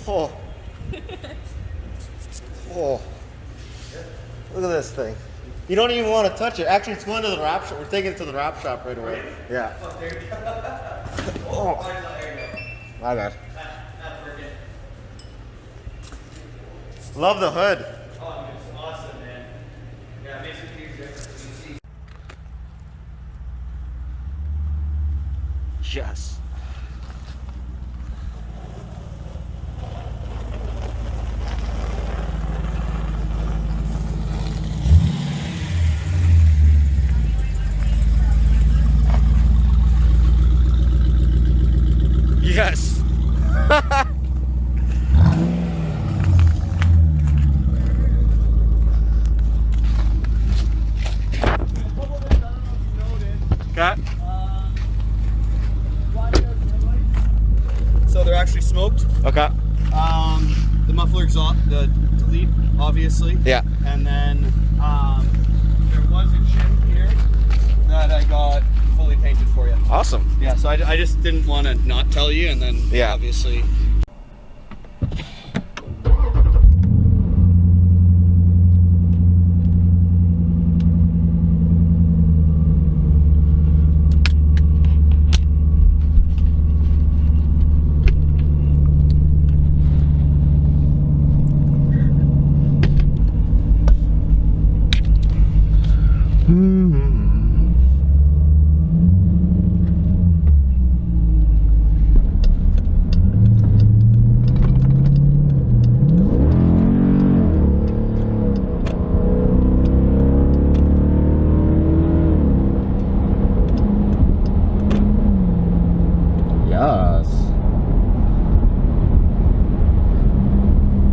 Oh. Oh. Look at this thing. You don't even want to touch it. Actually, it's going to the wrap shop. We're taking it to the wrap shop right away. Yeah. Oh, there you go. Oh. There you go. My bad. That's working. Love the hood. Oh, it's awesome, man. Yeah, it makes a huge difference. You see. Yes. Yes. Got. So they're actually smoked. Okay. The muffler exhaust, the delete, obviously. Yeah. And then there was a chin here that I got fully painted for you. Awesome. Yeah, so I just didn't want to not tell you, and then Yeah. obviously. Yes.